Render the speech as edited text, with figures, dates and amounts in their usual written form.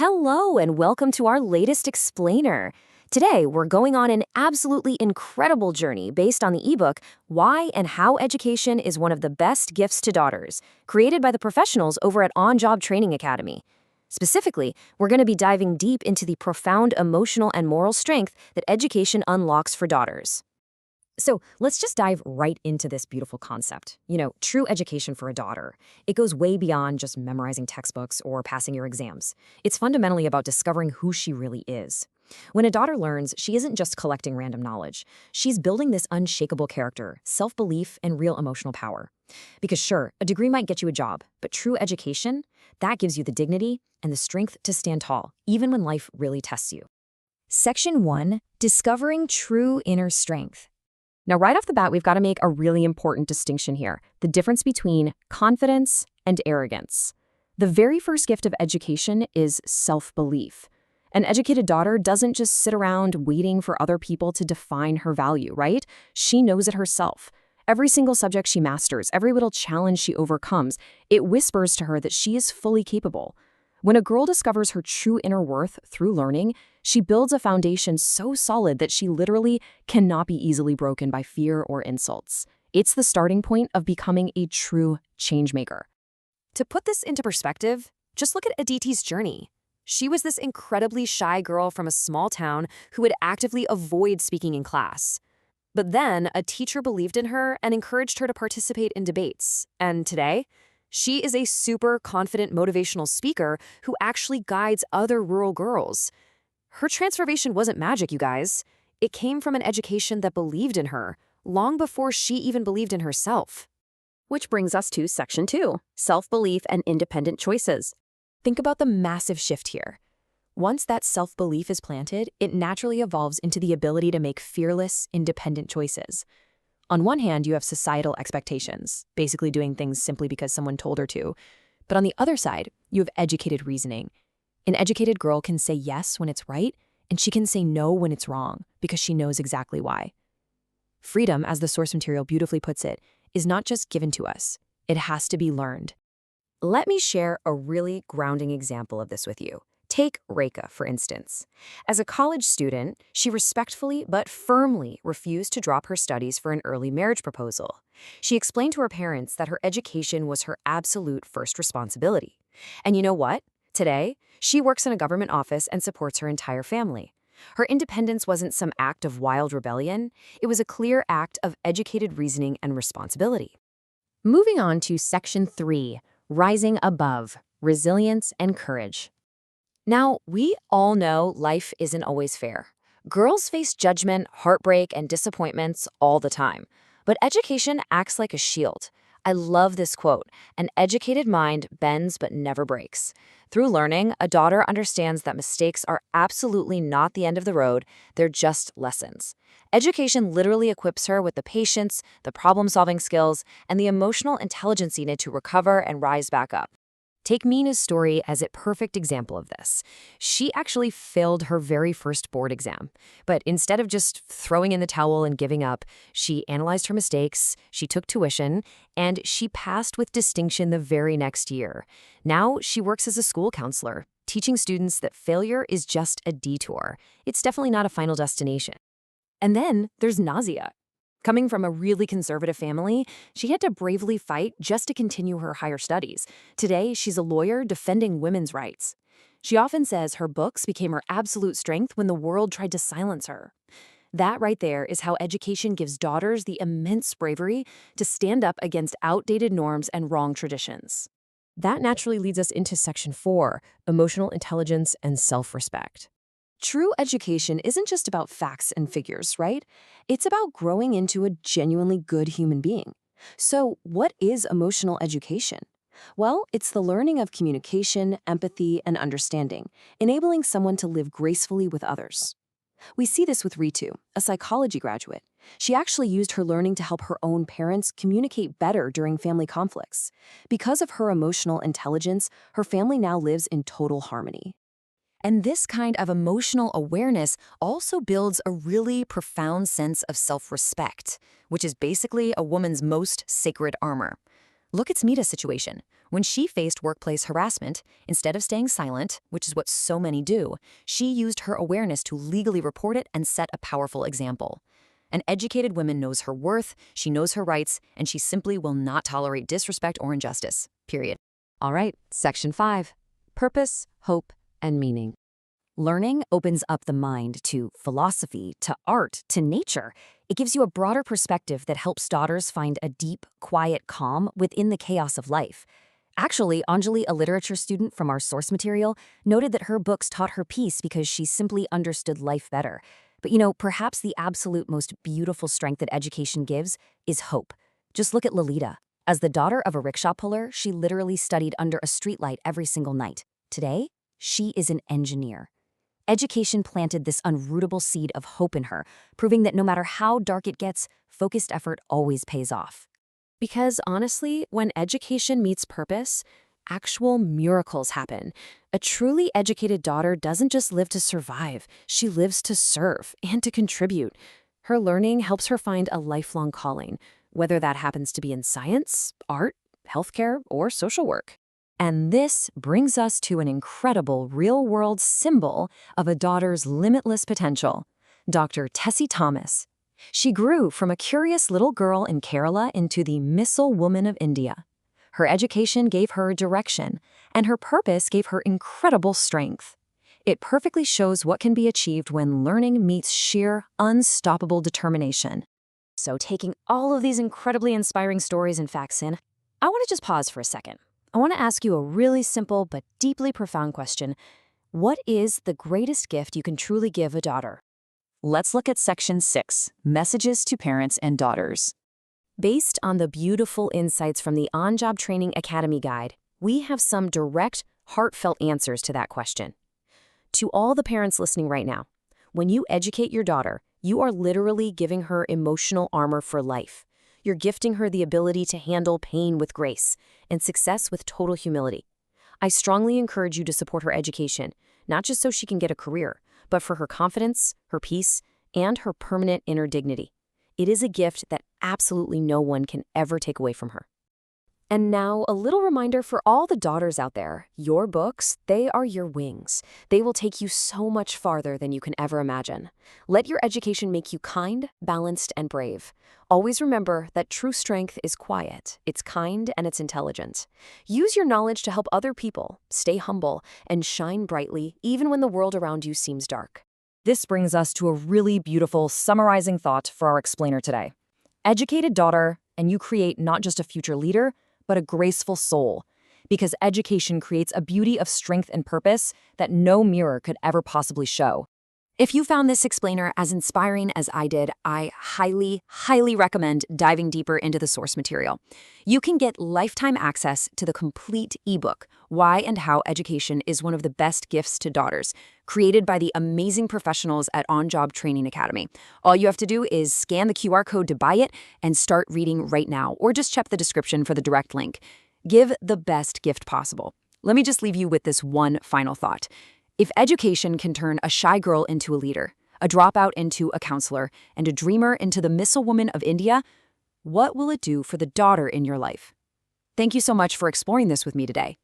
Hello and welcome to our latest explainer. Today, we're going on an absolutely incredible journey based on the ebook, Why and How Education is One of the Best Gifts to Daughters, created by the professionals over at Onjob Training Academy. Specifically, we're going to be diving deep into the profound emotional and moral strength that education unlocks for daughters. So let's just dive right into this beautiful concept. True education for a daughter. It goes way beyond just memorizing textbooks or passing your exams. It's fundamentally about discovering who she really is. When a daughter learns, she isn't just collecting random knowledge. She's building this unshakable character, self-belief, and real emotional power. Because sure, a degree might get you a job, but true education, that gives you the dignity and the strength to stand tall, even when life really tests you. Section 1, Discovering True Inner Strength. Now, right off the bat, we've got to make a really important distinction here, the difference between confidence and arrogance. The very first gift of education is self-belief. An educated daughter doesn't just sit around waiting for other people to define her value, right? She knows it herself. Every single subject she masters, every little challenge she overcomes, it whispers to her that she is fully capable. When a girl discovers her true inner worth through learning, she builds a foundation so solid that she literally cannot be easily broken by fear or insults. It's the starting point of becoming a true changemaker. To put this into perspective, just look at Aditi's journey. She was this incredibly shy girl from a small town who would actively avoid speaking in class. But then a teacher believed in her and encouraged her to participate in debates. And today, she is a super confident motivational speaker who actually guides other rural girls. Her transformation wasn't magic, you guys. It came from an education that believed in her, long before she even believed in herself. Which brings us to Section 2, Self-Belief and Independent Choices. Think about the massive shift here. Once that self-belief is planted, it naturally evolves into the ability to make fearless, independent choices. On one hand, you have societal expectations, basically doing things simply because someone told her to. But on the other side, you have educated reasoning. An educated girl can say yes when it's right, and she can say no when it's wrong, because she knows exactly why. Freedom, as the source material beautifully puts it, is not just given to us. It has to be learned. Let me share a really grounding example of this with you. Take Rekha, for instance. As a college student, she respectfully but firmly refused to drop her studies for an early marriage proposal. She explained to her parents that her education was her absolute first responsibility. And you know what? Today, she works in a government office and supports her entire family. Her independence wasn't some act of wild rebellion. It was a clear act of educated reasoning and responsibility. Moving on to Section 3, Rising Above, Resilience and Courage. Now, we all know life isn't always fair. Girls face judgment, heartbreak, and disappointments all the time. But education acts like a shield. I love this quote, "An educated mind bends but never breaks." Through learning, a daughter understands that mistakes are absolutely not the end of the road, they're just lessons. Education literally equips her with the patience, the problem-solving skills, and the emotional intelligence needed to recover and rise back up. Take Mina's story as a perfect example of this. She actually failed her very first board exam. But instead of just throwing in the towel and giving up, she analyzed her mistakes, she took tuition, and she passed with distinction the very next year. Now she works as a school counselor, teaching students that failure is just a detour. It's definitely not a final destination. And then there's Nazia. Coming from a really conservative family, she had to bravely fight just to continue her higher studies. Today, she's a lawyer defending women's rights. She often says her books became her absolute strength when the world tried to silence her. That right there is how education gives daughters the immense bravery to stand up against outdated norms and wrong traditions. That naturally leads us into Section 4, Emotional Intelligence and Self-Respect. True education isn't just about facts and figures, right? It's about growing into a genuinely good human being. So, what is emotional education? Well, it's the learning of communication, empathy, and understanding, enabling someone to live gracefully with others. We see this with Ritu, a psychology graduate. She actually used her learning to help her own parents communicate better during family conflicts. Because of her emotional intelligence, her family now lives in total harmony. And this kind of emotional awareness also builds a really profound sense of self-respect, which is basically a woman's most sacred armor. Look at Smita's situation. When she faced workplace harassment, instead of staying silent, which is what so many do, she used her awareness to legally report it and set a powerful example. An educated woman knows her worth, she knows her rights, and she simply will not tolerate disrespect or injustice. Period. All right, Section 5. Purpose, Hope, and Meaning. Learning opens up the mind to philosophy, to art, to nature. It gives you a broader perspective that helps daughters find a deep, quiet calm within the chaos of life. Actually, Anjali, a literature student from our source material, noted that her books taught her peace because she simply understood life better. But perhaps the absolute most beautiful strength that education gives is hope. Just look at Lolita. As the daughter of a rickshaw puller, she literally studied under a streetlight every single night. Today, she is an engineer. Education planted this unrootable seed of hope in her, proving that no matter how dark it gets, focused effort always pays off. Because honestly, when education meets purpose, actual miracles happen. A truly educated daughter doesn't just live to survive, she lives to serve and to contribute. Her learning helps her find a lifelong calling, whether that happens to be in science, art, healthcare, or social work. And this brings us to an incredible real-world symbol of a daughter's limitless potential, Dr. Tessie Thomas. She grew from a curious little girl in Kerala into the Missile Woman of India. Her education gave her direction, and her purpose gave her incredible strength. It perfectly shows what can be achieved when learning meets sheer, unstoppable determination. So taking all of these incredibly inspiring stories and facts in, I want to just pause for a second. I want to ask you a really simple but deeply profound question. What is the greatest gift you can truly give a daughter? Let's look at Section 6, Messages to Parents and Daughters. Based on the beautiful insights from the Onjob Training Academy guide, we have some direct, heartfelt answers to that question. To all the parents listening right now, when you educate your daughter, you are literally giving her emotional armor for life. You're gifting her the ability to handle pain with grace and success with total humility. I strongly encourage you to support her education, not just so she can get a career, but for her confidence, her peace, and her permanent inner dignity. It is a gift that absolutely no one can ever take away from her. And now, a little reminder for all the daughters out there. Your books, they are your wings. They will take you so much farther than you can ever imagine. Let your education make you kind, balanced, and brave. Always remember that true strength is quiet, it's kind, and it's intelligent. Use your knowledge to help other people, stay humble, and shine brightly even when the world around you seems dark. This brings us to a really beautiful summarizing thought for our explainer today. Educated daughter, and you create not just a future leader, but a graceful soul, because education creates a beauty of strength and purpose that no mirror could ever possibly show. If you found this explainer as inspiring as I did, I highly, highly recommend diving deeper into the source material. You can get lifetime access to the complete ebook, Why and How Education is One of the Best Gifts to Daughters, created by the amazing professionals at Onjob Training Academy. All you have to do is scan the QR code to buy it and start reading right now, or just check the description for the direct link. Give the best gift possible. Let me just leave you with this one final thought. If education can turn a shy girl into a leader, a dropout into a counselor, and a dreamer into the Missile Woman of India, what will it do for the daughter in your life? Thank you so much for exploring this with me today.